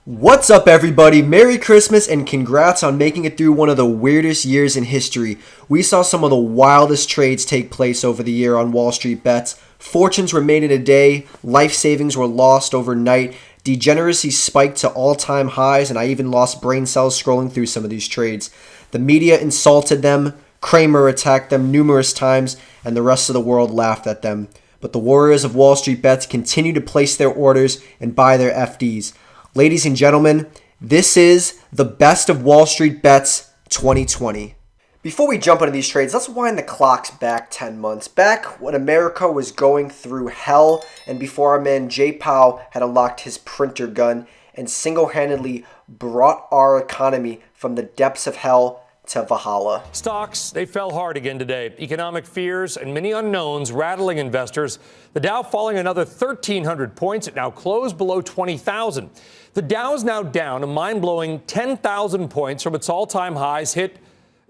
What's up, everybody? Merry Christmas and congrats on making it through one of the weirdest years in history. We saw some of the wildest trades take place over the year on Wall Street Bets. Fortunes were made in a day, life savings were lost overnight, degeneracy spiked to all-time highs, and I even lost brain cells scrolling through some of these trades. The media insulted them, Kramer attacked them numerous times, and the rest of the world laughed at them. But the warriors of Wall Street Bets continue to place their orders and buy their FDs. Ladies and gentlemen, this is the Best of Wall Street Bets 2020. Before we jump into these trades, let's wind the clocks back 10 months. Back when America was going through hell and before our man Jay Powell had unlocked his printer gun and single-handedly brought our economy from the depths of hell to Valhalla. Stocks, they fell hard again today. Economic fears and many unknowns rattling investors. The Dow falling another 1,300 points. It now closed below 20,000. The Dow is now down a mind-blowing 10,000 points from its all-time highs hit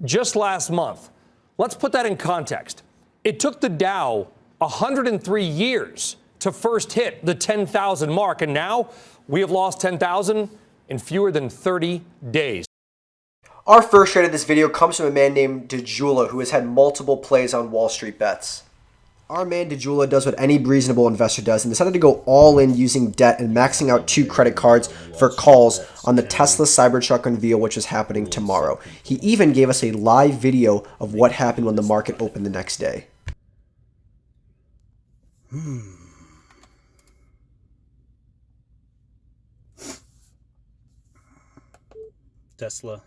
just last month. Let's put that in context. It took the Dow 103 years to first hit the 10,000 mark, and now we have lost 10,000 in fewer than 30 days. Our first trade of this video comes from a man named DeJula, who has had multiple plays on Wall Street Bets. Our man DeJula does what any reasonable investor does and decided to go all in using debt and maxing out 2 credit cards for calls on the Tesla Cybertruck unveil, which is happening tomorrow. He even gave us a live video of what happened when the market opened the next day. Tesla,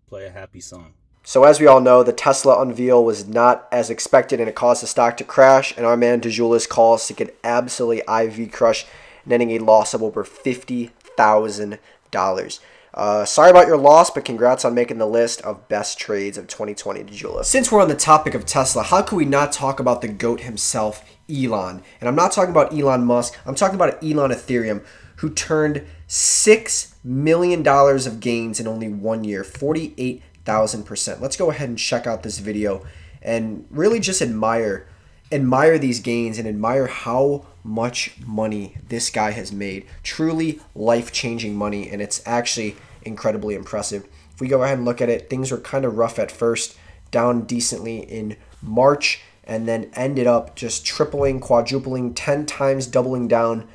play a happy song. So as we all know, the Tesla unveil was not as expected and it caused the stock to crash, and our man DeJula's calls to get absolutely IV crushed, netting a loss of over $50,000. Sorry about your loss, but congrats on making the list of best trades of 2020, DeJula. Since we're on the topic of Tesla, how could we not talk about the GOAT himself, Elon? And I'm not talking about Elon Musk, I'm talking about Elon Ethereum, who turned $6 million of gains in only 1 year, 48,000%. Let's go ahead and check out this video and really just admire these gains and admire how much money this guy has made. Truly life-changing money, and it's actually incredibly impressive. If we go ahead and look at it, things were kind of rough at first, down decently in March, and then ended up just tripling, quadrupling, 10 times doubling down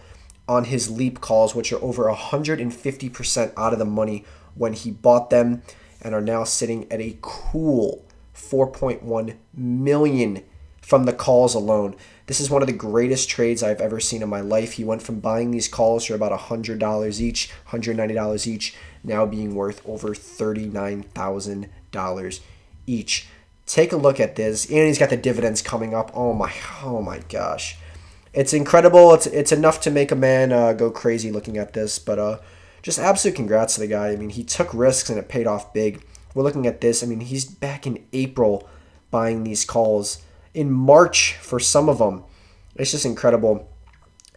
on his leap calls, which are over 150% out of the money when he bought them, and are now sitting at a cool 4.1 million from the calls alone. This is one of the greatest trades I've ever seen in my life. He went from buying these calls for about $100 each, $190 each, now being worth over $39,000 each. Take a look at this, and he's got the dividends coming up. Oh my gosh. It's incredible. It's enough to make a man go crazy looking at this, but just absolute congrats to the guy. I mean, he took risks and it paid off big. We're looking at this. I mean, he's back in April buying these calls. In March for some of them. It's just incredible.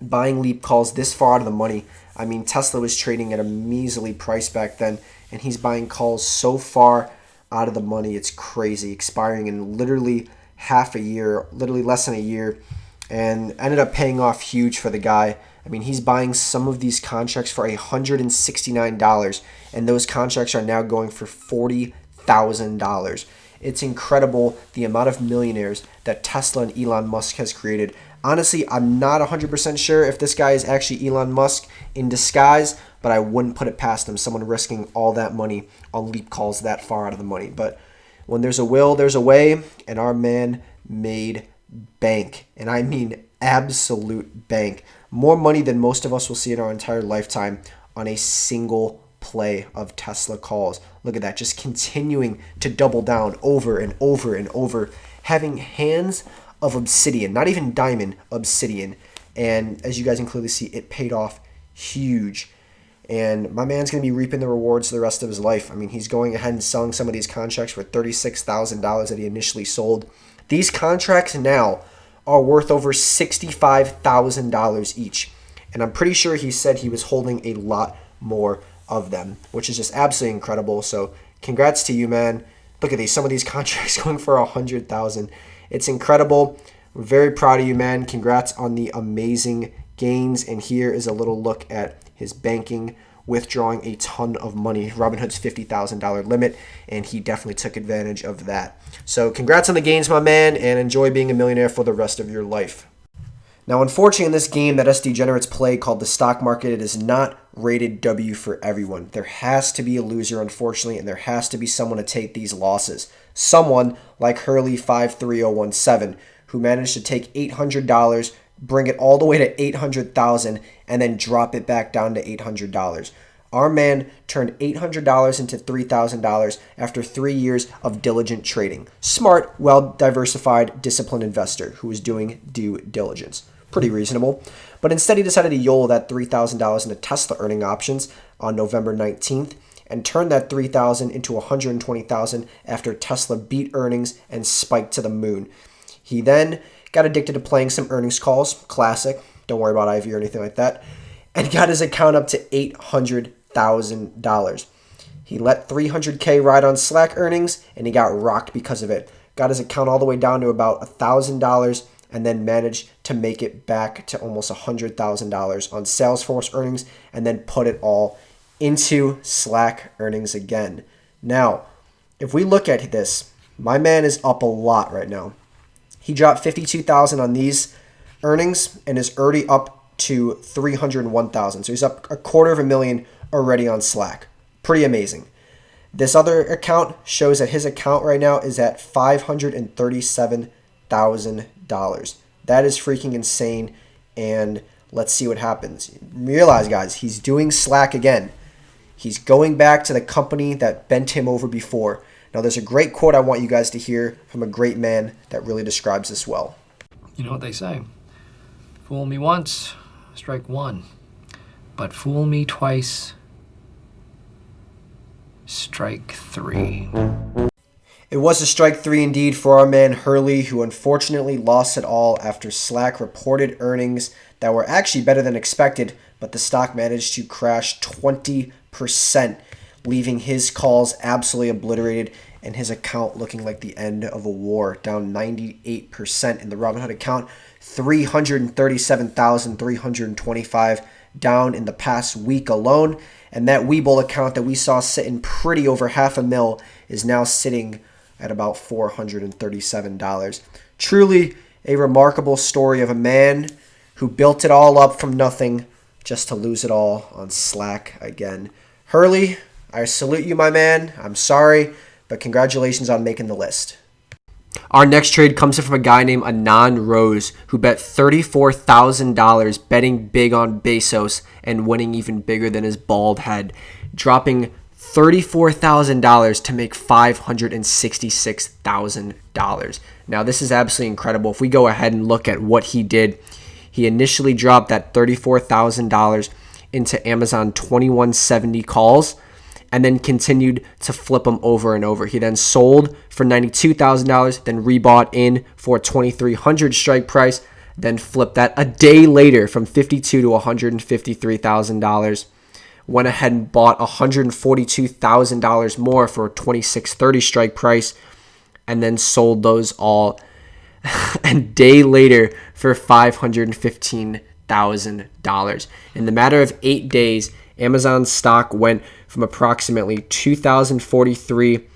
Buying leap calls this far out of the money. I mean, Tesla was trading at a measly price back then, and he's buying calls so far out of the money. It's crazy. Expiring in literally half a year, literally less than a year, and ended up paying off huge for the guy. I mean, he's buying some of these contracts for $169, and those contracts are now going for $40,000. It's incredible the amount of millionaires that Tesla and Elon Musk has created. Honestly, I'm not 100% sure if this guy is actually Elon Musk in disguise, but I wouldn't put it past him, someone risking all that money on leap calls that far out of the money. But when there's a will, there's a way, and our man made bank, and I mean absolute bank. More money than most of us will see in our entire lifetime on a single play of Tesla calls. Look at that, just continuing to double down over and over and over, having hands of obsidian, not even diamond, obsidian. And as you guys can clearly see, it paid off huge. And my man's going to be reaping the rewards for the rest of his life. I mean, he's going ahead and selling some of these contracts for $36,000 that he initially sold. These contracts now are worth over $65,000 each. And I'm pretty sure he said he was holding a lot more of them, which is just absolutely incredible. So congrats to you, man. Look at these, some of these contracts going for $100,000. It's incredible. We're very proud of you, man. Congrats on the amazing gains. And here is a little look at his banking withdrawing a ton of money. Robinhood's $50,000 limit, and he definitely took advantage of that. So congrats on the gains, my man, and enjoy being a millionaire for the rest of your life. Now, unfortunately, in this game that us degenerates play called the stock market, it is not rated W for everyone. There has to be a loser, unfortunately, and there has to be someone to take these losses. Someone like Hurley 53017, who managed to take $800, bring it all the way to $800,000, and then drop it back down to $800. Our man turned $800 into $3,000 after 3 years of diligent trading. Smart, well-diversified, disciplined investor who was doing due diligence. Pretty reasonable. But instead he decided to YOLO that $3,000 into Tesla earning options on November 19th and turned that $3,000 into $120,000 after Tesla beat earnings and spiked to the moon. He then got addicted to playing some earnings calls, classic, don't worry about Ivy or anything like that, and got his account up to $800,000. He let $300K ride on Slack earnings, and he got rocked because of it. Got his account all the way down to about $1,000, and then managed to make it back to almost $100,000 on Salesforce earnings, and then put it all into Slack earnings again. Now, if we look at this, my man is up a lot right now. He dropped $52,000 on these earnings and is already up to $301,000. So he's up $250,000 already on Slack. Pretty amazing. This other account shows that his account right now is at $537,000. That is freaking insane. And let's see what happens. Realize, guys, he's doing Slack again. He's going back to the company that bent him over before. Now, there's a great quote I want you guys to hear from a great man that really describes this well. You know what they say, fool me once, strike one, but fool me twice, strike three. It was a strike three indeed for our man Hurley, who unfortunately lost it all after Slack reported earnings that were actually better than expected, but the stock managed to crash 20%, leaving his calls absolutely obliterated and his account looking like the end of a war, down 98% in the Robinhood account, 337,325 down in the past week alone. And that Webull account that we saw sitting pretty over $500,000 is now sitting at about $437. Truly a remarkable story of a man who built it all up from nothing just to lose it all on Slack again. Hurley, I salute you, my man. I'm sorry, but congratulations on making the list. Our next trade comes in from a guy named Anand Rose, who bet $34,000 betting big on Bezos and winning even bigger than his bald head, dropping $34,000 to make $566,000. Now, this is absolutely incredible. If we go ahead and look at what he did, he initially dropped that $34,000 into Amazon 2170 calls, and then continued to flip them over and over. He then sold for $92,000, then rebought in for a 2,300 strike price, then flipped that a day later from $52,000 to $153,000. Went ahead and bought $142,000 more for a 2,630 strike price, and then sold those all a day later for $515,000. In the matter of 8 days, Amazon stock went from approximately 2,043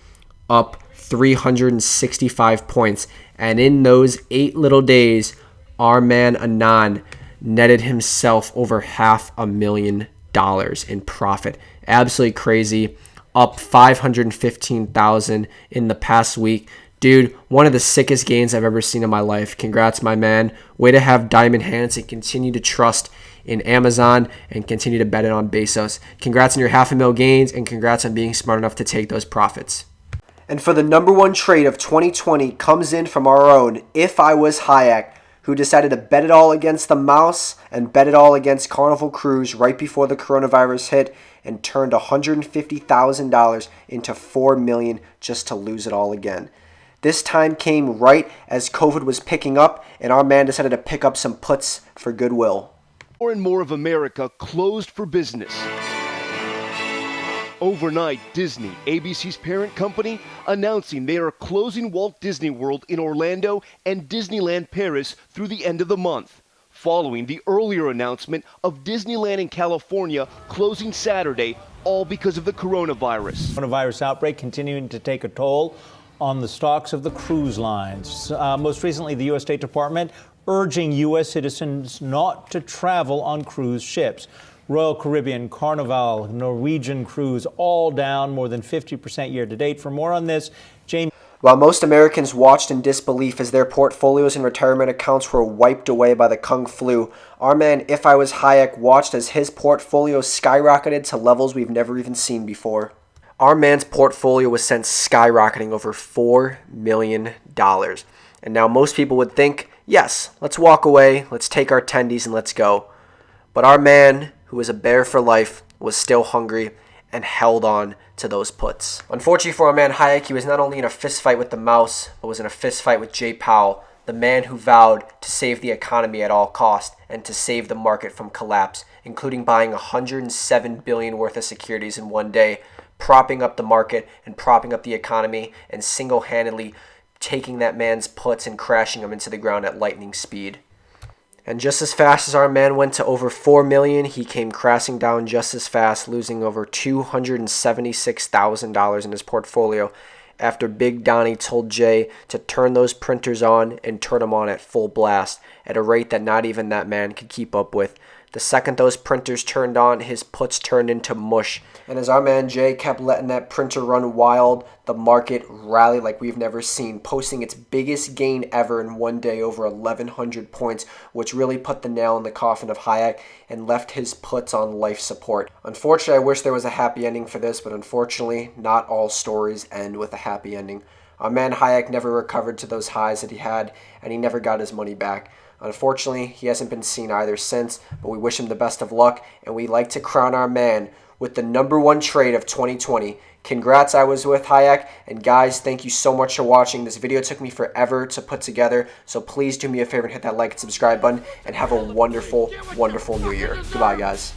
up 365 points. And in those 8 little days, our man Anand netted himself over $500,000 in profit. Absolutely crazy. Up 515,000 in the past week. Dude, one of the sickest gains I've ever seen in my life. Congrats, my man. Way to have diamond hands and continue to trust in Amazon and continue to bet it on Bezos. Congrats on your $500,000 gains, and congrats on being smart enough to take those profits. And for the number one trade of 2020 comes in from our own If I Was Hayek, who decided to bet it all against the mouse and bet it all against Carnival Cruise right before the coronavirus hit, and turned $150,000 into $4 million just to lose it all again. This time came right as COVID was picking up, and our man decided to pick up some puts for goodwill. More and more of America closed for business. Overnight, Disney, ABC's parent company, announcing they are closing Walt Disney World in Orlando and Disneyland Paris through the end of the month. following the earlier announcement of Disneyland in California closing Saturday, all because of the coronavirus. Coronavirus outbreak continuing to take a toll on the stocks of the cruise lines. Most recently, the U.S. State Department urging U.S. citizens not to travel on cruise ships. Royal Caribbean, Carnival, Norwegian Cruise, all down more than 50% year to date. For more on this, James. While most Americans watched in disbelief as their portfolios and retirement accounts were wiped away by the Kung Flu, our man If I Was Hayek watched as his portfolio skyrocketed to levels we've never even seen before. Our man's portfolio was since skyrocketing over $4 million. And now most people would think, yes, let's walk away, let's take our tendies and let's go. But our man, who was a bear for life, was still hungry and held on to those puts. Unfortunately for our man Hayek, he was not only in a fist fight with the mouse, but was in a fist fight with Jay Powell, the man who vowed to save the economy at all cost and to save the market from collapse, including buying $107 billion worth of securities in one day, propping up the market and propping up the economy, and single-handedly taking that man's puts and crashing them into the ground at lightning speed. And just as fast as our man went to over $4 million, he came crashing down just as fast, losing over $276,000 in his portfolio after Big Donnie told Jay to turn those printers on and turn them on at full blast at a rate that not even that man could keep up with. The second those printers turned on, his puts turned into mush. And as our man Jay kept letting that printer run wild, the market rallied like we've never seen, posting its biggest gain ever in one day, over 1,100 points, which really put the nail in the coffin of Hayek and left his puts on life support. Unfortunately, I wish there was a happy ending for this, but unfortunately, not all stories end with a happy ending. Our man Hayek never recovered to those highs that he had, and he never got his money back. Unfortunately, he hasn't been seen either since, but we wish him the best of luck, and we like to crown our man with the #1 trade of 2020. Congrats, I was with Hayek, and guys, thank you so much for watching. This video took me forever to put together, so please do me a favor and hit that like and subscribe button, and have a wonderful, wonderful new year. Goodbye, guys.